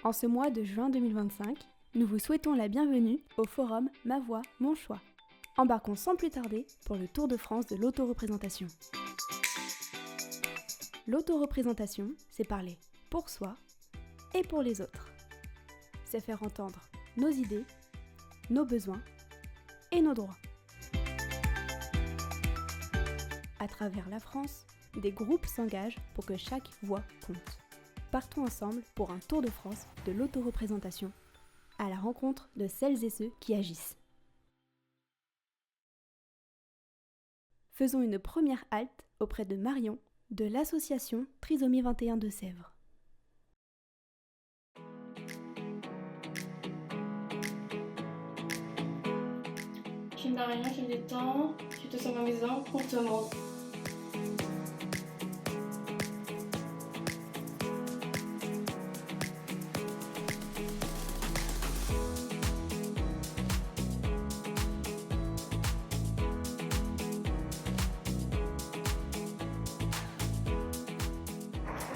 En ce mois de juin 2025, nous vous souhaitons la bienvenue au forum Ma Voix, Mon Choix. Embarquons sans plus tarder pour le Tour de France de l'autoreprésentation. L'autoreprésentation, c'est parler pour soi et pour les autres. C'est faire entendre nos idées, nos besoins et nos droits. À travers la France, des groupes s'engagent pour que chaque voix compte. Partons ensemble pour un tour de France de l'autoreprésentation, à la rencontre de celles et ceux qui agissent. Faisons une première halte auprès de Marion de l'association Trisomie 21 de Sèvres. Je suis Marion, j'ai 8 ans, je suis tous à ma maison, promptement.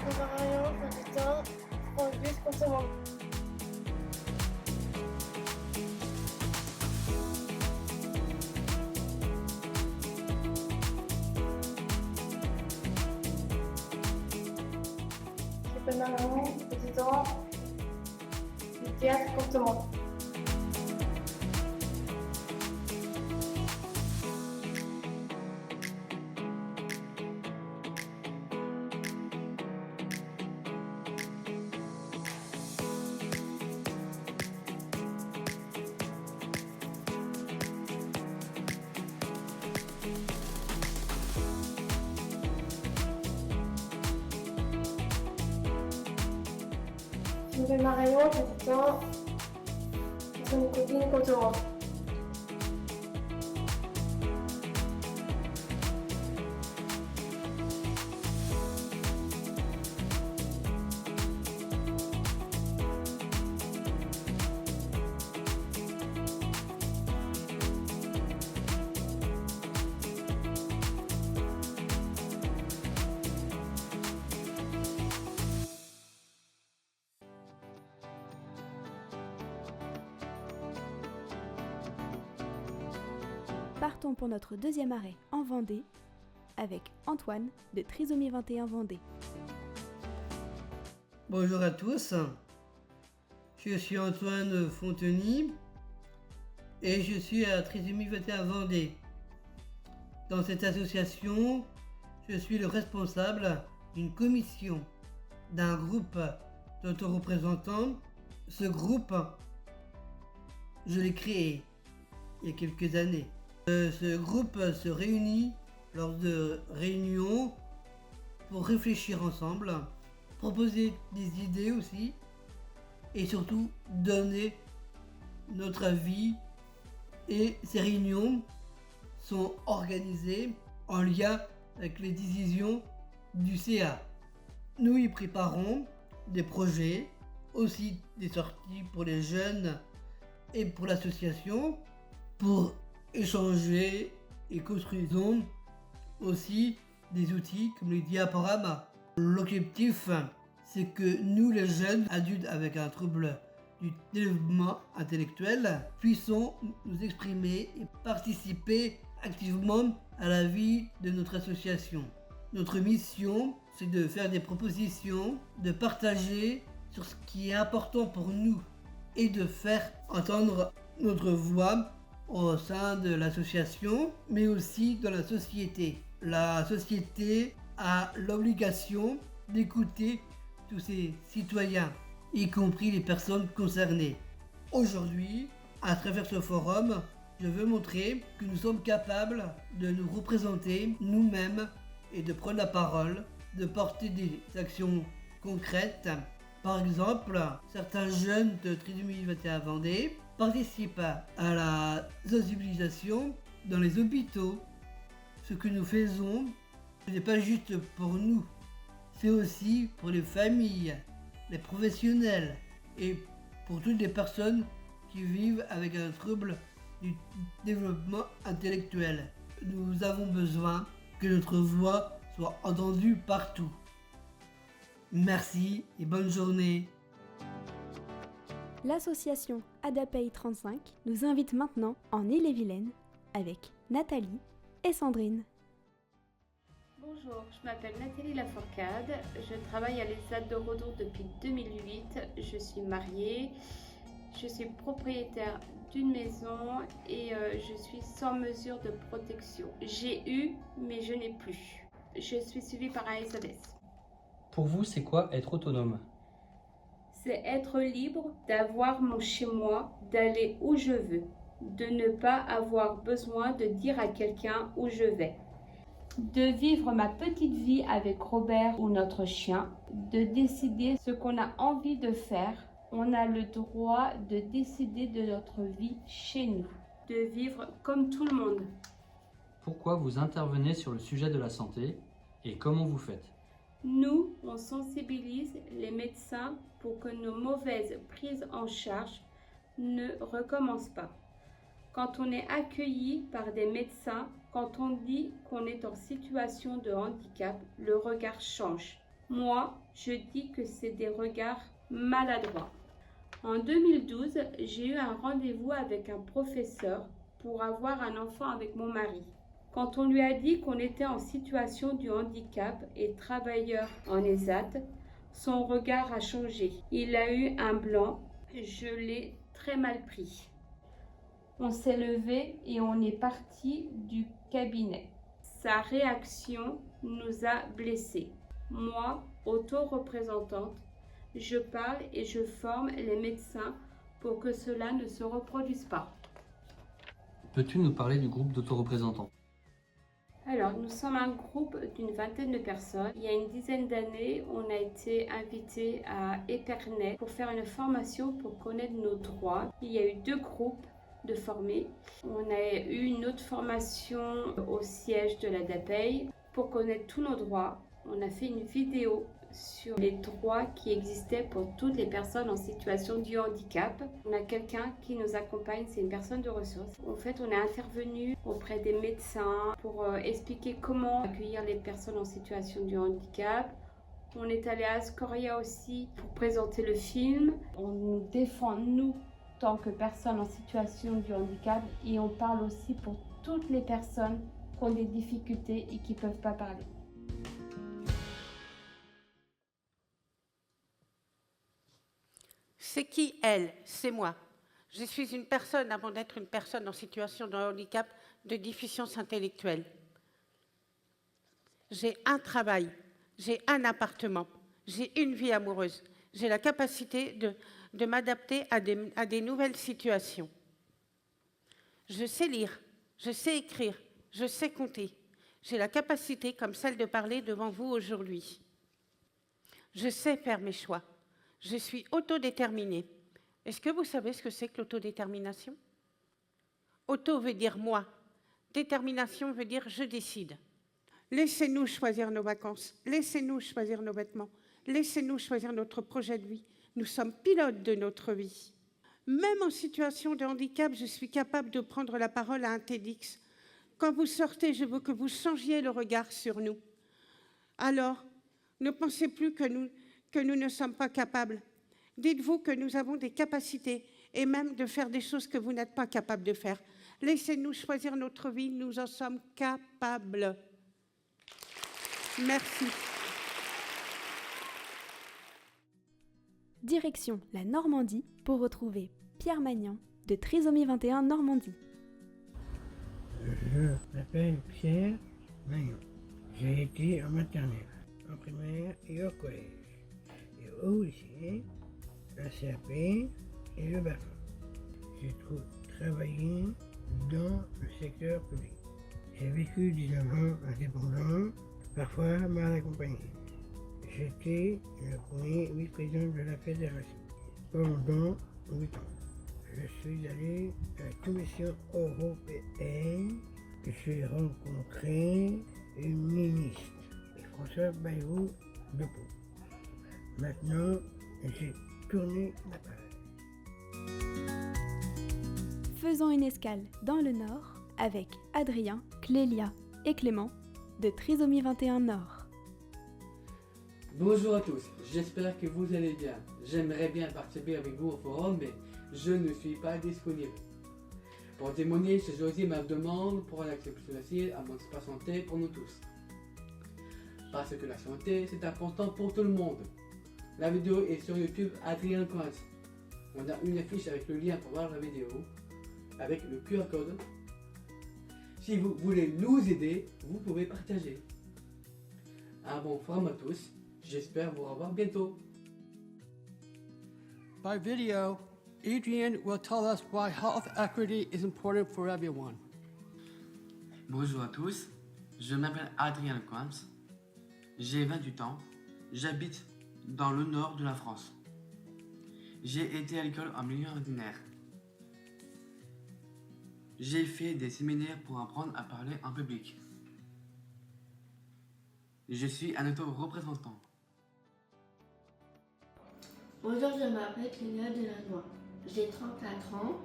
Je suis Marion, j'ai 8 ans, je prends le bus promptement. Je suis Marion, j'ai 10 ans, du théâtre promptement. Je m'appelle Marion, j'ai 10 ans, je suis une copine promptement. Partons pour notre deuxième arrêt en Vendée avec Antoine de Trisomie 21 Vendée. Bonjour à tous, je suis Antoine Fonteny et je suis à Trisomie 21 Vendée. Dans cette association, je suis le responsable d'une commission d'un groupe d'autoreprésentants. Ce groupe, je l'ai créé il y a quelques années. Ce groupe se réunit lors de réunions pour réfléchir ensemble, proposer des idées aussi et surtout donner notre avis. Et ces réunions sont organisées en lien avec les décisions du CA. Nous y préparons des projets, aussi des sorties pour les jeunes et pour l'association, pour échanger et construisons aussi des outils comme les diaporamas. L'objectif, c'est que nous, les jeunes adultes avec un trouble du développement intellectuel, puissons nous exprimer et participer activement à la vie de notre association. Notre mission, c'est de faire des propositions, de partager sur ce qui est important pour nous et de faire entendre notre voix au sein de l'association, mais aussi dans la société. La société a l'obligation d'écouter tous ses citoyens, y compris les personnes concernées. Aujourd'hui, à travers ce forum, je veux montrer que nous sommes capables de nous représenter nous-mêmes et de prendre la parole, de porter des actions concrètes. Par exemple, certains jeunes de Trisomie 21 Vendée participent à la sensibilisation dans les hôpitaux. Ce que nous faisons, ce n'est pas juste pour nous, c'est aussi pour les familles, les professionnels et pour toutes les personnes qui vivent avec un trouble du développement intellectuel. Nous avons besoin que notre voix soit entendue partout. Merci et bonne journée. L'association Adapei 35 nous invite maintenant en Ille-et-Vilaine avec Nathalie et Sandrine. Bonjour, je m'appelle Nathalie Lafourcade, je travaille à l'ESAT de Redon depuis 2008, je suis mariée, je suis propriétaire d'une maison et je suis sans mesure de protection. J'ai eu, mais je n'ai plus. Je suis suivie par un SOS. Pour vous, c'est quoi être autonome ? C'est être libre d'avoir mon chez-moi, d'aller où je veux, de ne pas avoir besoin de dire à quelqu'un où je vais. De vivre ma petite vie avec Robert ou notre chien, de décider ce qu'on a envie de faire. On a le droit de décider de notre vie chez nous, de vivre comme tout le monde. Pourquoi vous intervenez sur le sujet de la santé et comment vous faites ? Nous, on sensibilise les médecins pour que nos mauvaises prises en charge ne recommencent pas. Quand on est accueilli par des médecins, quand on dit qu'on est en situation de handicap, le regard change. Moi, je dis que c'est des regards maladroits. En 2012, j'ai eu un rendez-vous avec un professeur pour avoir un enfant avec mon mari. Quand on lui a dit qu'on était en situation de handicap et travailleur en ESAT, son regard a changé. Il a eu un blanc, je l'ai très mal pris. On s'est levé et on est parti du cabinet. Sa réaction nous a blessés. Moi, auto-représentante, je parle et je forme les médecins pour que cela ne se reproduise pas. Peux-tu nous parler du groupe d'autoreprésentants ? Alors, nous sommes un groupe d'une vingtaine de personnes. Il y a une dizaine d'années, on a été invité à Épernay pour faire une formation pour connaître nos droits. Il y a eu 2 groupes de formés. On a eu une autre formation au siège de l'ADAPEI pour connaître tous nos droits. On a fait une vidéo sur les droits qui existaient pour toutes les personnes en situation de handicap. On a quelqu'un qui nous accompagne, c'est une personne de ressources. En fait, on est intervenu auprès des médecins pour expliquer comment accueillir les personnes en situation de handicap. On est allé à Ascoria aussi pour présenter le film. On nous défend, nous, tant que personnes en situation de handicap, et on parle aussi pour toutes les personnes qui ont des difficultés et qui ne peuvent pas parler. C'est qui elle? C'est moi. Je suis une personne avant d'être une personne en situation de handicap, de déficience intellectuelle. J'ai un travail, j'ai un appartement, j'ai une vie amoureuse. J'ai la capacité de m'adapter à des nouvelles situations. Je sais lire, je sais écrire, je sais compter. J'ai la capacité, comme celle de parler devant vous aujourd'hui. Je sais faire mes choix. Je suis autodéterminée. Est-ce que vous savez ce que c'est que l'autodétermination? Auto veut dire moi. Détermination veut dire je décide. Laissez-nous choisir nos vacances. Laissez-nous choisir nos vêtements. Laissez-nous choisir notre projet de vie. Nous sommes pilotes de notre vie. Même en situation de handicap, je suis capable de prendre la parole à un TEDx. Quand vous sortez, je veux que vous changiez le regard sur nous. Alors, ne pensez plus que nous ne sommes pas capables. Dites-vous que nous avons des capacités et même de faire des choses que vous n'êtes pas capables de faire. Laissez-nous choisir notre vie, nous en sommes capables. Merci. Direction la Normandie pour retrouver Pierre Magnan de Trisomie 21 Normandie. Je m'appelle Pierre Magnan. J'ai été en maternelle, en primaire et au collège. Et au lycée, la CAP et le BAFA. J'ai travaillé dans le secteur public. J'ai vécu 19 ans indépendant, parfois mal accompagné. J'étais le premier vice-président de la fédération pendant 8 ans. Je suis allé à la Commission européenne, j'ai rencontré une ministre, François Bayrou de Pau. Maintenant, j'ai tourné la page. Faisons une escale dans le Nord avec Adrien, Clélia et Clément de Trisomie 21 Nord. Bonjour à tous, j'espère que vous allez bien. J'aimerais bien participer avec vous au forum, mais je ne suis pas disponible. Pour témoigner, j'ai choisi ma demande pour un accès plus facile à mon espace santé pour nous tous. Parce que la santé, c'est important pour tout le monde. La vidéo est sur YouTube Adrien Coins. On a une affiche avec le lien pour voir la vidéo, avec le QR code. Si vous voulez nous aider, vous pouvez partager. Un bon forum à tous. J'espère vous revoir bientôt. By video, Adrian will tell us why health equity is important for everyone. Bonjour à tous, je m'appelle Adrien Coins, j'ai 28 ans, j'habite dans le nord de la France. J'ai été à l'école en milieu ordinaire. J'ai fait des séminaires pour apprendre à parler en public. Je suis un auto-représentant. Bonjour, je m'appelle Clélia Delannoy. J'ai 34 ans.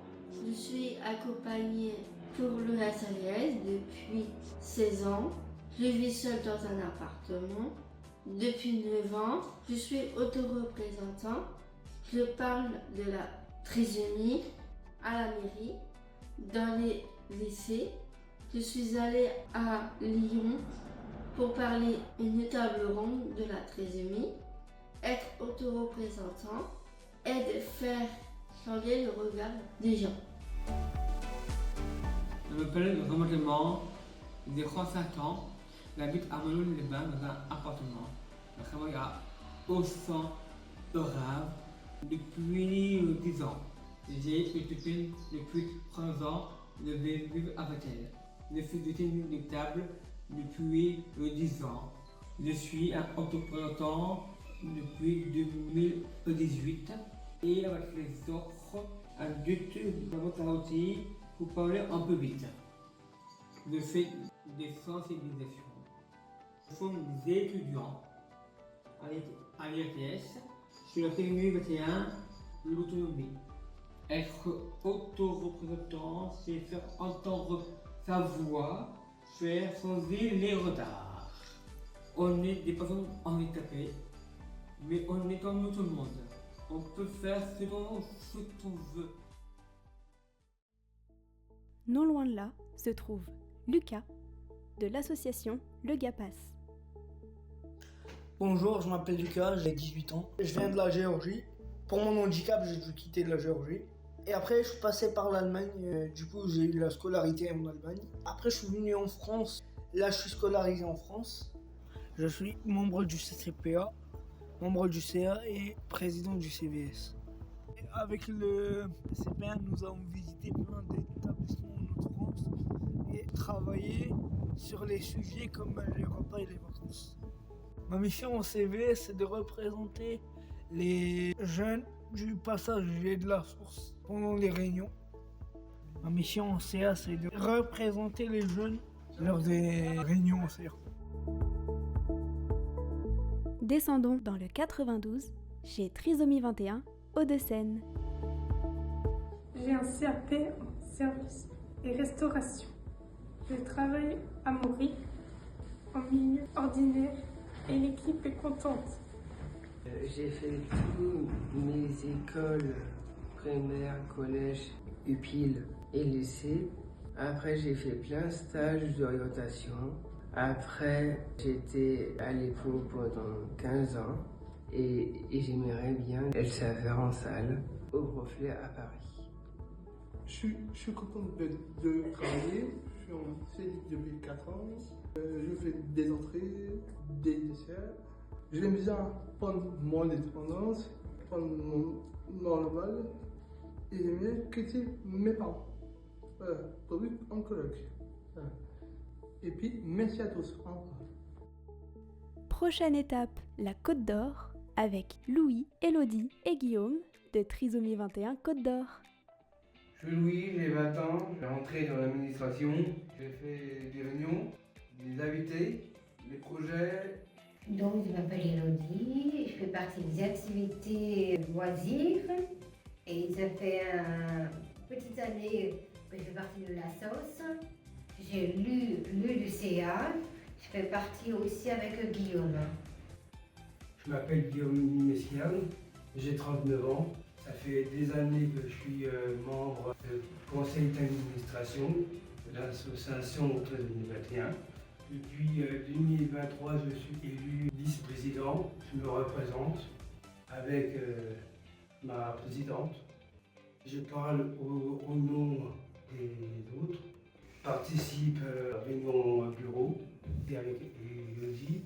Je suis accompagnée pour le SAES depuis 16 ans. Je vis seule dans un appartement. Depuis 9 ans, je suis autoreprésentant. Je parle de la trisomie à la mairie, dans les lycées. Je suis allée à Lyon pour parler une table ronde de la trisomie. Être autoreprésentant aide à faire changer le regard des gens. Je m'appelle Romain Clément, j'ai 35 ans, j'habite à Melun-les-Bains dans un appartement. Je travaille à Aussan-Orave depuis 10 ans. J'ai une copine depuis 3 ans, je vais vivre avec elle. Je fais du tennis de table depuis 10 ans. Je suis un autoreprésentant depuis 2018 et avec les autres adultes nous aussi pour parler un peu vite. Je fais des sensibilisations. Nous sommes des étudiants à l'IRTS sur la théorie 21 de l'autonomie. Être autoreprésentant, c'est faire entendre sa voix, faire changer les retards. On est des personnes handicapées, mais on est comme tout le monde. On peut faire ce qu'on veut. Non loin de là se trouve Lucas de l'association Le Gapas. Bonjour, je m'appelle Lucas, j'ai 18 ans. Je viens de la Géorgie. Pour mon handicap, j'ai dû quitter la Géorgie. Et après, je suis passé par l'Allemagne. Du coup, j'ai eu la scolarité en Allemagne. Après, je suis venu en France. Là, je suis scolarisé en France. Je suis membre du CCPA, membre du CA et président du CVS. Et avec le CCPA, nous avons visité plein d'établissements en France et travaillé sur les sujets comme les repas et les vacances. Ma mission au CVS, c'est de représenter les jeunes du passage et de la source pendant les réunions. Ma mission en CA, c'est de représenter les jeunes lors des réunions en CA. Descendons dans le 92, chez Trisomie 21, Hauts-de-Seine. J'ai un CAP en service et restauration. Je travaille à Maury, en milieu ordinaire, et l'équipe est contente. J'ai fait toutes mes écoles primaires, collège, UPIL et lycée. Après, j'ai fait plein de stages d'orientation. Après, j'étais à l'école pendant 15 ans et j'aimerais bien être serveur en salle au Reflet à Paris. Je suis content de travailler. Je suis en CDI depuis 4 ans. Je fais des entrées, des desserts. J'aime bien prendre mon indépendance, prendre mon normal et j'aime bien quitter mes parents. Voilà, pour vivre en coloc. Voilà. Et puis, merci à tous. Au revoir. Prochaine étape, la Côte d'Or, avec Louis, Elodie et Guillaume de Trisomie 21 Côte d'Or. Je suis Louis, j'ai 20 ans, je suis rentré dans l'administration, j'ai fait des réunions, des invités, des projets. Donc je m'appelle Elodie, je fais partie des activités loisirs et ça fait une petite année que je fais partie de la sauce. J'ai lu le CA, je fais partie aussi avec Guillaume. Je Je m'appelle Guillaume Messiaen, j'ai 39 ans. Ça fait des années que je suis membre du conseil d'administration de l'association 2021. Depuis 2023, je suis élu vice-président. Je me représente avec ma présidente. Je parle au nom des autres. Je participe à réunion bureau et avec Elodie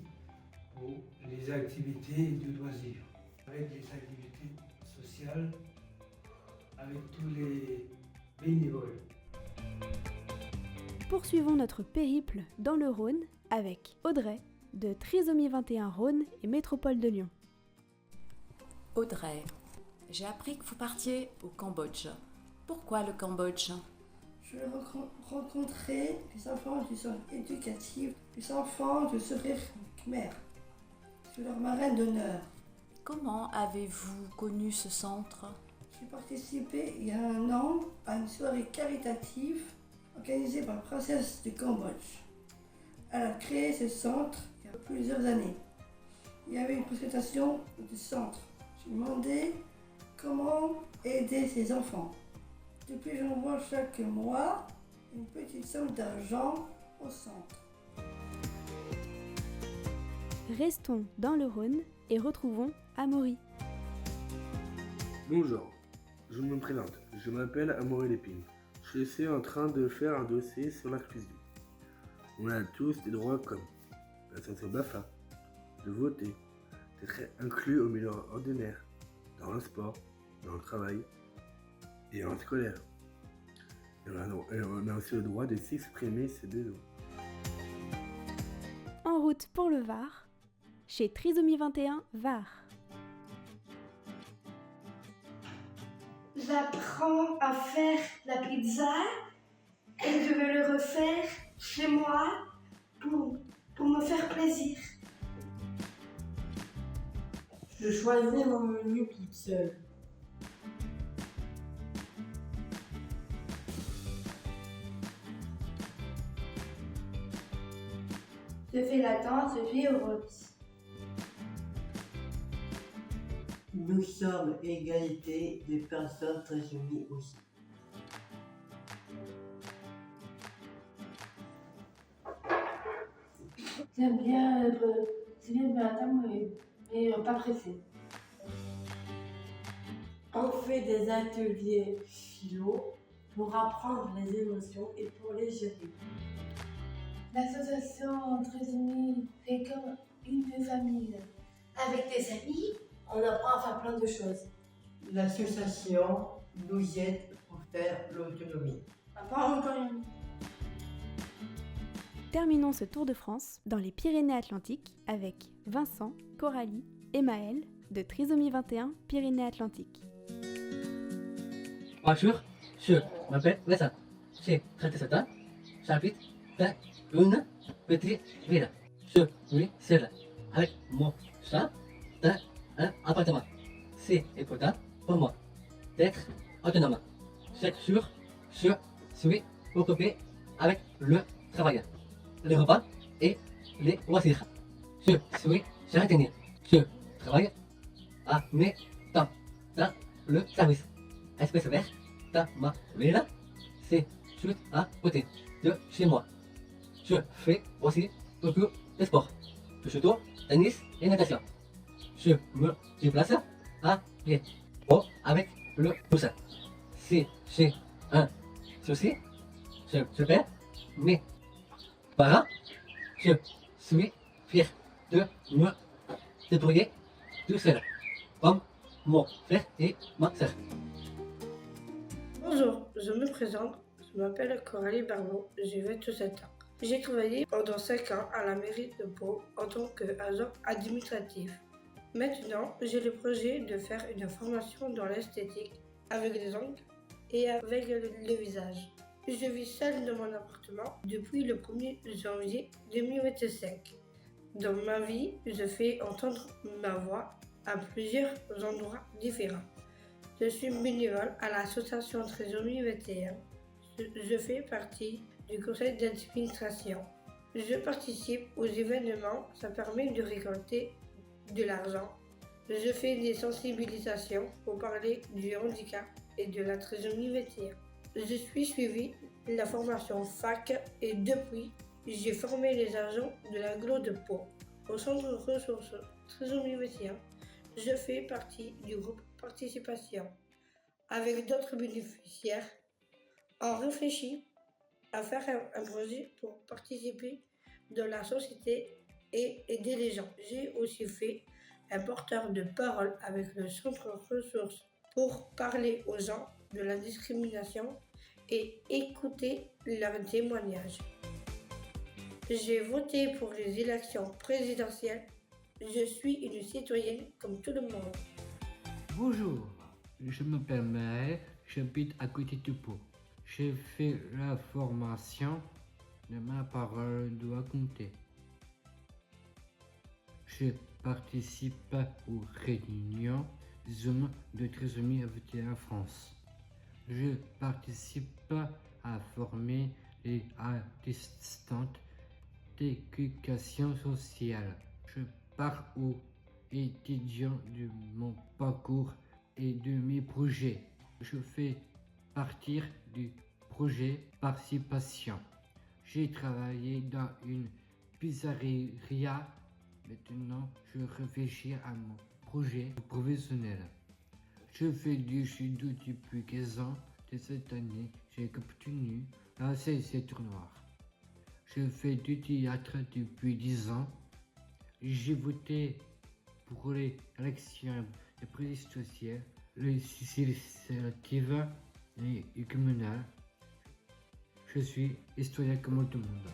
pour les activités de loisirs. Avec les activités sociales, avec tous les bénévoles. Poursuivons notre périple dans le Rhône avec Audrey de Trisomie 21 Rhône et Métropole de Lyon. Audrey, j'ai appris que vous partiez au Cambodge. Pourquoi le Cambodge? Je vais rencontrer les enfants du centre éducatif, les enfants de Sourire Khmer. Je suis leur marraine d'honneur. Comment avez-vous connu ce centre? J'ai participé il y a 1 an à une soirée caritative organisée par la princesse du Cambodge. Elle a créé ce centre il y a plusieurs années. Il y avait une présentation du centre. J'ai demandé comment aider ces enfants. Depuis, j'envoie chaque mois une petite somme d'argent au centre. Restons dans le Rhône et retrouvons Amaury. Bonjour, je me présente. Je m'appelle Amaury Lépine. Je suis en train de faire un dossier sur l'inclusion. On a tous des droits comme la sanction BAFA, de voter, d'être inclus au milieu ordinaire, dans le sport, dans le travail et en scolaire. Et on a aussi le droit de s'exprimer ses besoins. En route pour le Var, chez Trisomie 21 Var. J'apprends à faire la pizza et je vais le refaire chez moi pour me faire plaisir. Je choisis mon menu toute seule. Je fais la danse, je vis au rôti. Nous sommes égalité des personnes trisomiques aussi. J'aime bien attendre, mais pas pressé. On fait des ateliers philo pour apprendre les émotions et pour les gérer. L'association Trisomie fait comme une famille. Avec des amis, on apprend à faire plein de choses. L'association nous aide pour faire l'autonomie. Pas encore. Terminons ce Tour de France dans les Pyrénées-Atlantiques avec Vincent, Coralie et Maël de Trisomie 21 Pyrénées-Atlantiques. Bonjour, je m'appelle Vincent. J'ai 37 ans, j'habite dans une petite ville. Je vis seul avec mon chat dans un appartement. C'est important pour moi d'être autonome. Chaque jour, je suis occupé avec le travail, les repas et les loisirs. Je suis jardinier. Je travaille à mes temps dans le service espèce verte dans ma ville. C'est juste à côté de chez moi. Je fais aussi beaucoup de sport, judo, tennis et natation. Je me déplace à pied ou avec le bus. Si j'ai un souci, je perds mes parents. Je suis fier de me débrouiller tout seul, comme mon frère et ma soeur. Bonjour, je me présente. Je m'appelle Coralie Barbeau, j'ai 27 ans. J'ai travaillé pendant 5 ans à la mairie de Pau en tant qu'agent administratif. Maintenant, j'ai le projet de faire une formation dans l'esthétique avec les ongles et avec le visage. Je vis seule dans mon appartement depuis le 1er janvier 2025. Dans ma vie, je fais entendre ma voix à plusieurs endroits différents. Je suis bénévole à l'association Trisomie 21. Je fais partie du conseil d'administration. Je participe aux événements, ça permet de récolter de l'argent. Je fais des sensibilisations pour parler du handicap et de la trisomie 21. Je suis suivi la formation FAC et depuis, j'ai formé les agents de l'agglo de Pau. Au centre de ressources trisomie 21, je fais partie du groupe participation. Avec d'autres bénéficiaires, on réfléchit à faire un projet pour participer dans la société et aider les gens. J'ai aussi fait un porteur de parole avec le centre ressources pour parler aux gens de la discrimination et écouter leurs témoignages. J'ai voté pour les élections présidentielles. Je suis une citoyenne comme tout le monde. Bonjour, je m'appelle Maël, j'habite à côté de Pau. J'ai fait la formation de ma parole doit compter. Je participe aux réunions Zoom de trisomie 21 en France. Je participe à former les assistantes d'éducation sociale. Je parle aux étudiants de mon parcours et de mes projets. Je fais partie du projet participation. J'ai travaillé dans une pizzeria. Maintenant, je réfléchis à mon projet professionnel. Je fais du judo depuis 15 ans. De cette année, j'ai obtenu un CC tournoi. Je fais du théâtre depuis 10 ans. J'ai voté pour les élections de présidentielles, législatives et communales. Je suis historien comme tout le monde.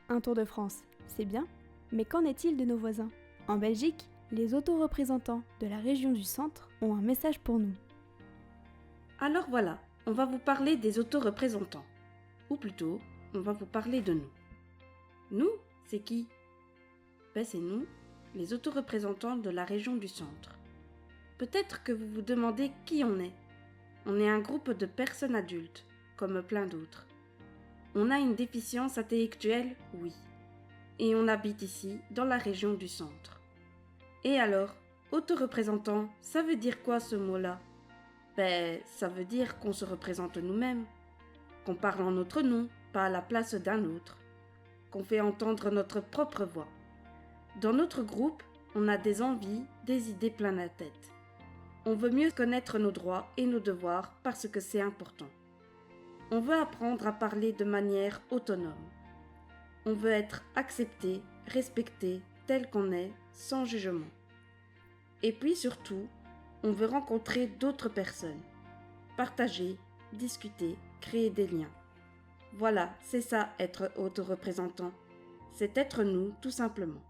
Un Tour de France, c'est bien, mais qu'en est-il de nos voisins? En Belgique, les autoreprésentants de la région du Centre ont un message pour nous. Alors voilà, on va vous parler des autoreprésentants. Ou plutôt, on va vous parler de nous. Nous, c'est qui? C'est nous, les autoreprésentants de la région du Centre. Peut-être que vous vous demandez qui on est. On est un groupe de personnes adultes, comme plein d'autres. On a une déficience intellectuelle, oui. Et on habite ici, dans la région du Centre. Et alors, autoreprésentant, ça veut dire quoi ce mot-là? Ça veut dire qu'on se représente nous-mêmes, qu'on parle en notre nom, pas à la place d'un autre, qu'on fait entendre notre propre voix. Dans notre groupe, on a des envies, des idées plein la tête. On veut mieux connaître nos droits et nos devoirs parce que c'est important. On veut apprendre à parler de manière autonome. On veut être accepté, respecté, tel qu'on est, sans jugement. Et puis surtout, on veut rencontrer d'autres personnes, partager, discuter, créer des liens. Voilà, c'est ça être autoreprésentant. C'est être nous, tout simplement.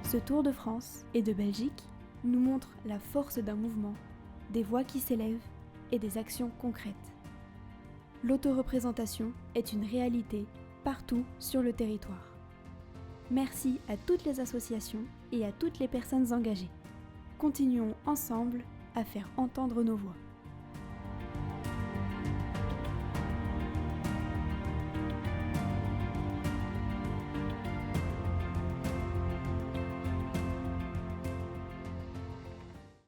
Ce Tour de France et de Belgique nous montre la force d'un mouvement, des voix qui s'élèvent et des actions concrètes. L'autoreprésentation est une réalité partout sur le territoire. Merci à toutes les associations et à toutes les personnes engagées. Continuons ensemble à faire entendre nos voix.